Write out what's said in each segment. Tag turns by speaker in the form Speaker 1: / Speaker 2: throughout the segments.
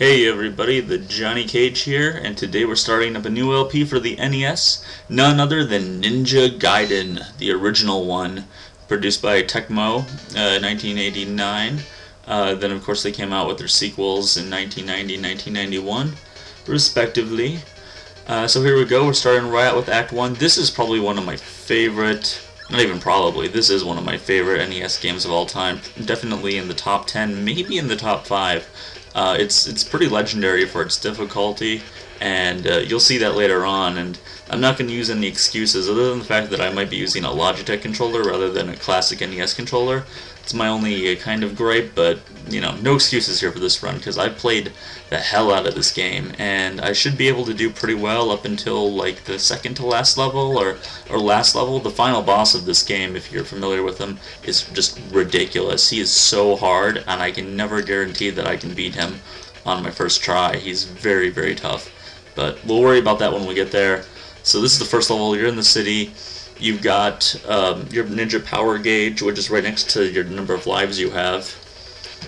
Speaker 1: Hey everybody, the Johnny Cage here, and today we're starting up a new LP for the NES, none other than Ninja Gaiden, the original one, produced by Tecmo, 1989. Then of course they came out with their sequels in 1990 and 1991, respectively. So here we go, we're starting right out with Act 1. This is probably one of my favorite, not even probably, this is one of my favorite NES games of all time. Definitely in the top 10, maybe in the top 5. It's pretty legendary for its difficulty, and you'll see that later on, and I'm not going to use any excuses other than the fact that I might be using a Logitech controller rather than a classic NES controller. It's my only kind of gripe, but, you know, no excuses here for this run, because I played the hell out of this game, and I should be able to do pretty well up until, like, the second to last level, or last level. The final boss of this game, if you're familiar with him, is just ridiculous. He is so hard, and I can never guarantee that I can beat him on my first try. He's very, very tough, but we'll worry about that when we get there. So this is the first level. You're in the city. You've got your ninja power gauge, which is right next to your number of lives you have.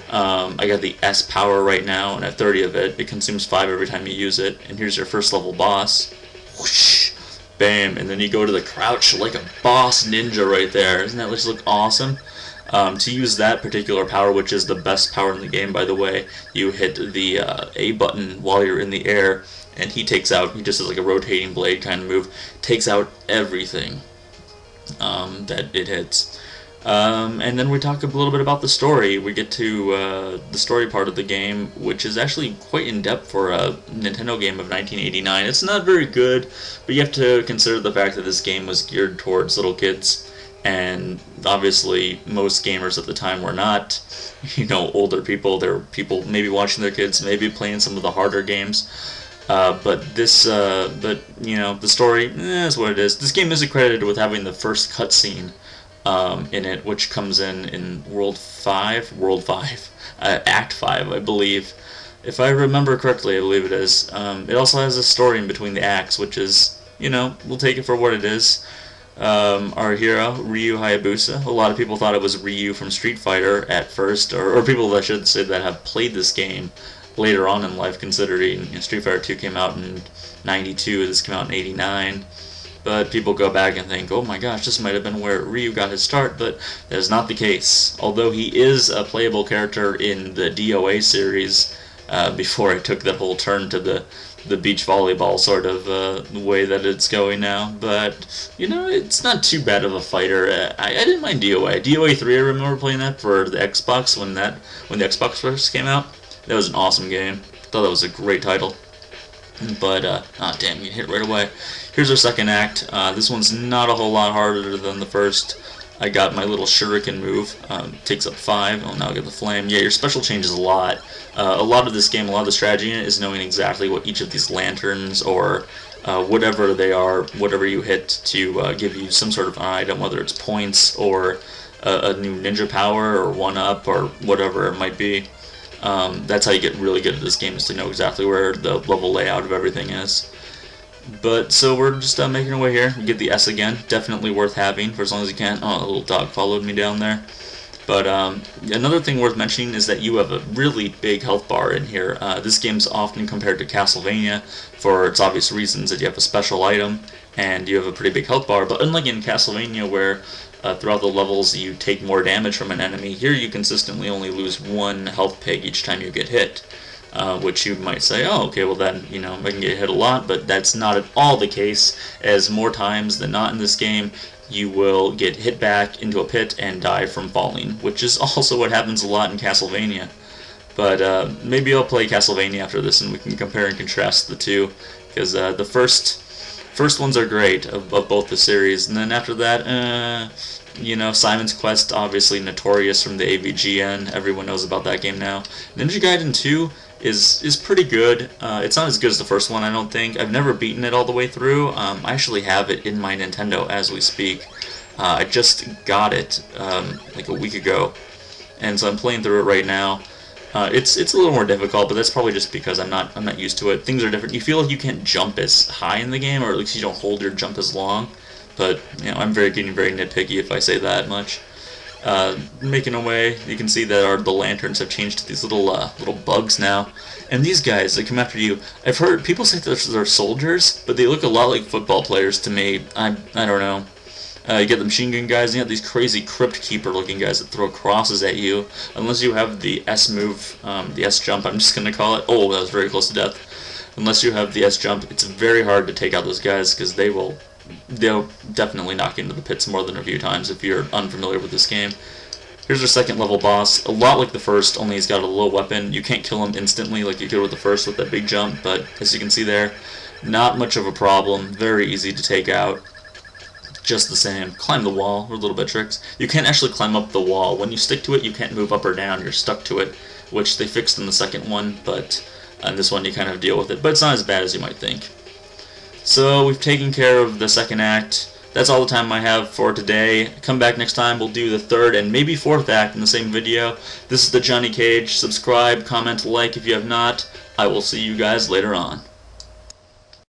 Speaker 1: I got the S power right now, and at 30 of it, it consumes 5 every time you use it. And here's your first level boss. Whoosh! Bam! And then you go to the crouch like a boss ninja right there. Doesn't that just look awesome? To use that particular power, which is the best power in the game, by the way, you hit the A button while you're in the air, and he takes out, he just has like a rotating blade kind of move, takes out everything that it hits. And then we talk a little bit about the story. We get to the story part of the game, which is actually quite in-depth for a Nintendo game of 1989. It's not very good, but you have to consider the fact that this game was geared towards little kids, and obviously most gamers at the time were not, you know, older people. They were people maybe watching their kids, maybe playing some of the harder games. But you know, the story is what it is. This game is accredited with having the first cutscene in it, which comes in Act 5, I believe. If I remember correctly, I believe it is. It also has a story in between the acts, which is, you know, we'll take it for what it is. Our hero, Ryu Hayabusa. A lot of people thought it was Ryu from Street Fighter at first, or people, I should say, that have played this game later on in life, considering, you know, Street Fighter 2 came out in 92, this came out in 89, but people go back and think, oh my gosh, this might have been where Ryu got his start, but that is not the case. Although he is a playable character in the DOA series, before it took that whole turn to the beach volleyball sort of way that it's going now, but, you know, it's not too bad of a fighter. I didn't mind DOA. DOA 3, I remember playing that for the Xbox when the Xbox first came out. That was an awesome game. Thought that was a great title. But, oh damn, you hit right away. Here's our second act. This one's not a whole lot harder than the first. I got my little shuriken move. Takes up 5. Oh, now I get the flame. Yeah, your special changes a lot. A lot of this game, a lot of the strategy in it is knowing exactly what each of these lanterns or whatever they are, whatever you hit to give you some sort of an item, whether it's points or a new ninja power or 1-up or whatever it might be. That's how you get really good at this game, is to know exactly where the level layout of everything is. But, so we're just making our way here. You get the S again. Definitely worth having for as long as you can. Oh, a little dog followed me down there. But another thing worth mentioning is that you have a really big health bar in here. This game's often compared to Castlevania for its obvious reasons, that you have a special item and you have a pretty big health bar. But unlike in Castlevania, where throughout the levels you take more damage from an enemy, here you consistently only lose 1 health peg each time you get hit. Which you might say, oh, okay, well then, you know, I can get hit a lot, but that's not at all the case, as more times than not in this game, you will get hit back into a pit and die from falling, which is also what happens a lot in Castlevania. But maybe I'll play Castlevania after this and we can compare and contrast the two, because the first ones are great of both the series, and then after that, you know, Simon's Quest, obviously notorious from the AVGN, everyone knows about that game now. Ninja Gaiden 2 is pretty good. It's not as good as the first one, I don't think. I've never beaten it all the way through. I actually have it in my Nintendo as we speak. I just got it like a week ago, and so I'm playing through it right now. It's a little more difficult, but that's probably just because I'm not used to it. Things are different. You feel like you can't jump as high in the game, or at least you don't hold your jump as long. But, you know, I'm getting very nitpicky if I say that much. making away. You can see that the lanterns have changed to these little bugs now. And these guys that come after you, I've heard people say that they're soldiers, but they look a lot like football players to me. I don't know. You get the machine gun guys, and you have these crazy Crypt Keeper looking guys that throw crosses at you. Unless you have the S move, the S jump, I'm just going to call it. Oh, that was very close to death. Unless you have the S jump, it's very hard to take out those guys, because they'll definitely knock you into the pits more than a few times if you're unfamiliar with this game. Here's our second level boss, a lot like the first, only he's got a little weapon. You can't kill him instantly like you could with the first with that big jump, but as you can see there, not much of a problem, very easy to take out. Just the same. Climb the wall, or little bit tricks. You can't actually climb up the wall. When you stick to it, you can't move up or down, you're stuck to it, which they fixed in the second one, but on this one you kind of deal with it, but it's not as bad as you might think. So we've taken care of the second act. That's all the time I have for today. Come back next time, we'll do the third and maybe fourth act in the same video. This is the Johnny Cage. Subscribe, comment, like if you have not. I will see you guys later on.